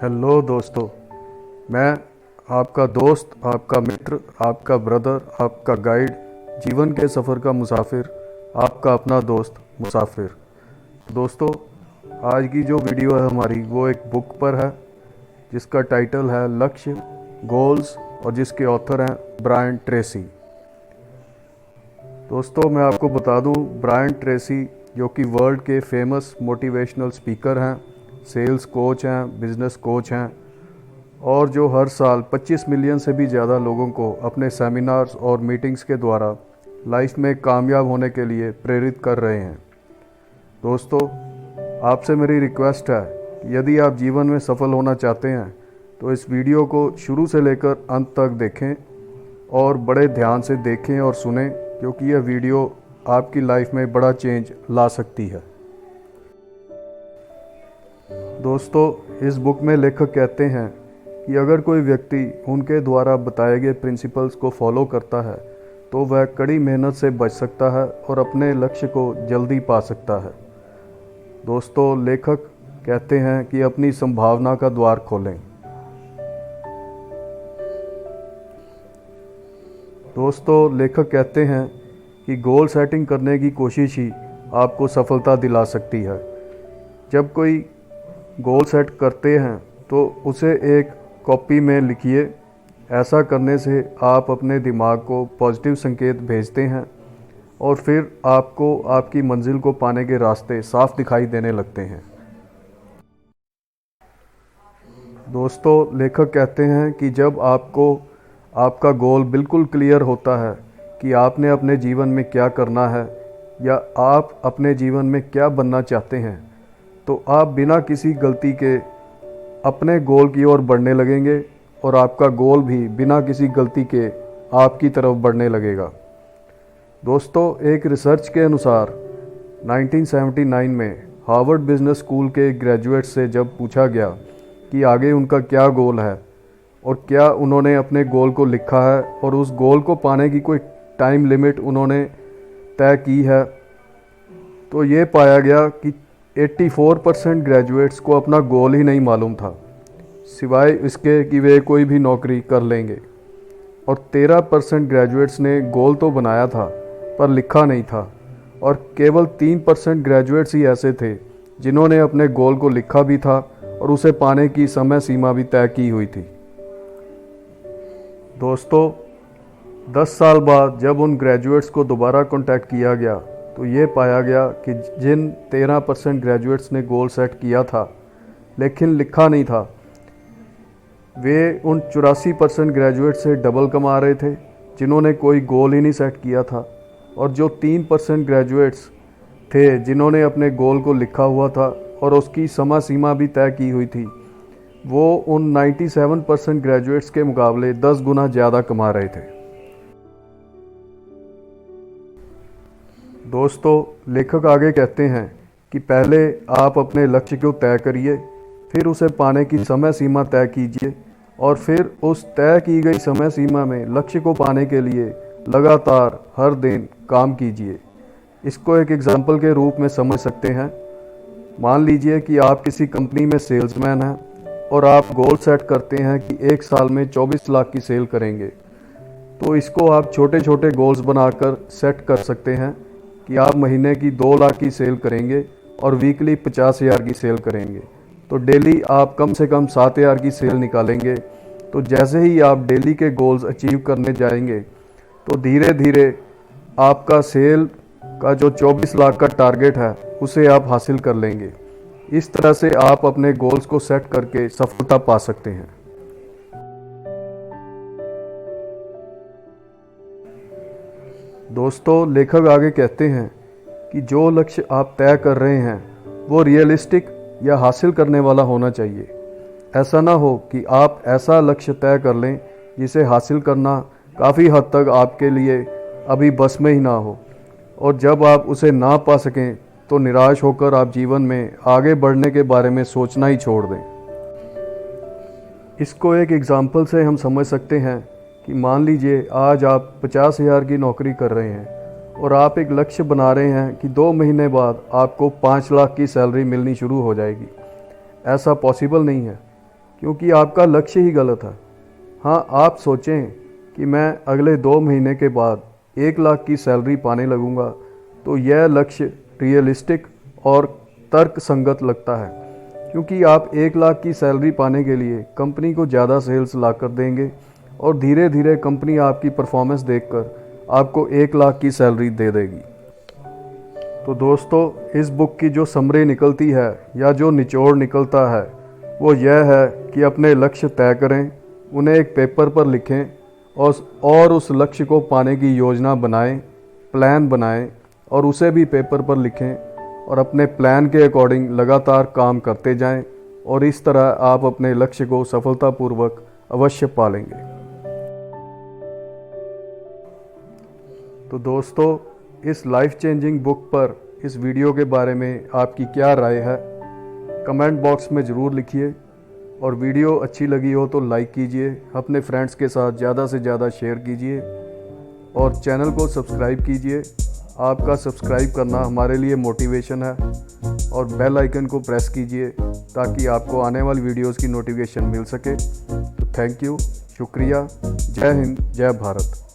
Hello दोस्तों, मैं आपका दोस्त, आपका मित्र, आपका ब्रदर, आपका गाइड, जीवन के सफ़र का मुसाफिर, आपका अपना दोस्त मुसाफिर। दोस्तों, आज की जो वीडियो है हमारी वो एक बुक पर है जिसका टाइटल है लक्ष्य, गोल्स, और जिसके ऑथर हैं ब्रायन ट्रेसी। दोस्तों, मैं आपको बता दूं, ब्रायन ट्रेसी जो कि वर्ल्ड के फेमस मोटिवेशनल स्पीकर हैं, सेल्स कोच हैं, बिजनेस कोच हैं, और जो हर साल 25 मिलियन से भी ज़्यादा लोगों को अपने सेमिनार्स और मीटिंग्स के द्वारा लाइफ में कामयाब होने के लिए प्रेरित कर रहे हैं। दोस्तों, आपसे मेरी रिक्वेस्ट है कि यदि आप जीवन में सफल होना चाहते हैं तो इस वीडियो को शुरू से लेकर अंत तक देखें और बड़े ध्यान से देखें और सुनें, क्योंकि यह वीडियो आपकी लाइफ में बड़ा चेंज ला सकती है। दोस्तों, इस बुक में लेखक कहते हैं कि अगर कोई व्यक्ति उनके द्वारा बताए गए प्रिंसिपल्स को फॉलो करता है तो वह कड़ी मेहनत से बच सकता है और अपने लक्ष्य को जल्दी पा सकता है। दोस्तों, लेखक कहते हैं कि अपनी संभावना का द्वार खोलें। दोस्तों, लेखक कहते हैं कि गोल सेटिंग करने की कोशिश ही आपको सफलता दिला सकती है। जब कोई गोल सेट करते हैं तो उसे एक कॉपी में लिखिए। ऐसा करने से आप अपने दिमाग को पॉजिटिव संकेत भेजते हैं और फिर आपको आपकी मंजिल को पाने के रास्ते साफ दिखाई देने लगते हैं। दोस्तों, लेखक कहते हैं कि जब आपको आपका गोल बिल्कुल क्लियर होता है कि आपने अपने जीवन में क्या करना है या आप अपने जीवन में क्या बनना चाहते हैं, तो आप बिना किसी गलती के अपने गोल की ओर बढ़ने लगेंगे और आपका गोल भी बिना किसी गलती के आपकी तरफ बढ़ने लगेगा। दोस्तों, एक रिसर्च के अनुसार 1979 में हार्वर्ड बिजनेस स्कूल के ग्रेजुएट से जब पूछा गया कि आगे उनका क्या गोल है और क्या उन्होंने अपने गोल को लिखा है और उस गोल को पाने की कोई टाइम लिमिट उन्होंने तय की है, तो ये पाया गया कि 84% ग्रेजुएट्स को अपना गोल ही नहीं मालूम था, सिवाय इसके कि वे कोई भी नौकरी कर लेंगे। और 13% ग्रेजुएट्स ने गोल तो बनाया था पर लिखा नहीं था, और केवल 3% ग्रेजुएट्स ही ऐसे थे जिन्होंने अपने गोल को लिखा भी था और उसे पाने की समय सीमा भी तय की हुई थी। दोस्तों, 10 साल बाद जब उन ग्रेजुएट्स को दोबारा कांटेक्ट किया गया तो ये पाया गया कि जिन 13% ग्रेजुएट्स ने गोल सेट किया था लेकिन लिखा नहीं था, वे उन 84% ग्रेजुएट से डबल कमा रहे थे जिन्होंने कोई गोल ही नहीं सेट किया था। और जो 3% ग्रेजुएट्स थे जिन्होंने अपने गोल को लिखा हुआ था और उसकी समय सीमा भी तय की हुई थी, वो उन 97% ग्रेजुएट्स के मुकाबले 10 गुना ज़्यादा कमा रहे थे। दोस्तों, लेखक आगे कहते हैं कि पहले आप अपने लक्ष्य को तय करिए, फिर उसे पाने की समय सीमा तय कीजिए और फिर उस तय की गई समय सीमा में लक्ष्य को पाने के लिए लगातार हर दिन काम कीजिए। इसको एक एग्जाम्पल के रूप में समझ सकते हैं। मान लीजिए कि आप किसी कंपनी में सेल्समैन हैं और आप गोल सेट करते हैं कि एक साल में 24 लाख की सेल करेंगे। तो इसको आप छोटे छोटे गोल्स बनाकर सेट कर सकते हैं कि आप महीने की 2 लाख की सेल करेंगे और वीकली 50,000 की सेल करेंगे। तो डेली आप कम से कम 7,000 की सेल निकालेंगे। तो जैसे ही आप डेली के गोल्स अचीव करने जाएंगे तो धीरे धीरे आपका सेल का जो 24 लाख का टारगेट है उसे आप हासिल कर लेंगे। इस तरह से आप अपने गोल्स को सेट करके सफलता पा सकते हैं। दोस्तों, लेखक आगे कहते हैं कि जो लक्ष्य आप तय कर रहे हैं वो रियलिस्टिक या हासिल करने वाला होना चाहिए। ऐसा ना हो कि आप ऐसा लक्ष्य तय कर लें जिसे हासिल करना काफ़ी हद तक आपके लिए अभी बस में ही ना हो, और जब आप उसे ना पा सकें तो निराश होकर आप जीवन में आगे बढ़ने के बारे में सोचना ही छोड़ दें। इसको एक एग्ज़ाम्पल से हम समझ सकते हैं कि मान लीजिए आज आप 50,000 की नौकरी कर रहे हैं और आप एक लक्ष्य बना रहे हैं कि 2 महीने बाद आपको 5 लाख की सैलरी मिलनी शुरू हो जाएगी। ऐसा पॉसिबल नहीं है। क्योंकि आपका लक्ष्य ही गलत है। हाँ, आप सोचें कि मैं अगले 2 महीने के बाद 1 लाख की सैलरी पाने लगूंगा, तो यह लक्ष्य रियलिस्टिक और तर्कसंगत लगता है, क्योंकि आप 1 लाख की सैलरी पाने के लिए कंपनी को ज़्यादा सेल्स ला कर देंगे और धीरे धीरे कंपनी आपकी परफॉर्मेंस देखकर आपको 1 लाख की सैलरी दे देगी। तो दोस्तों, इस बुक की जो समरी निकलती है या जो निचोड़ निकलता है वो यह है कि अपने लक्ष्य तय करें, उन्हें एक पेपर पर लिखें और उस लक्ष्य को पाने की योजना बनाएं, प्लान बनाएं और उसे भी पेपर पर लिखें और अपने प्लान के अकॉर्डिंग लगातार काम करते जाएं और इस तरह आप अपने लक्ष्य को सफलतापूर्वक अवश्य पालेंगे। तो दोस्तों, इस लाइफ चेंजिंग बुक पर इस वीडियो के बारे में आपकी क्या राय है, कमेंट बॉक्स में ज़रूर लिखिए और वीडियो अच्छी लगी हो तो लाइक कीजिए, अपने फ्रेंड्स के साथ ज़्यादा से ज़्यादा शेयर कीजिए और चैनल को सब्सक्राइब कीजिए। आपका सब्सक्राइब करना हमारे लिए मोटिवेशन है और बेल आइकन को प्रेस कीजिए ताकि आपको आने वाली वीडियोस की नोटिफिकेशन मिल सके। तो थैंक यू, शुक्रिया, जय हिंद, जय भारत।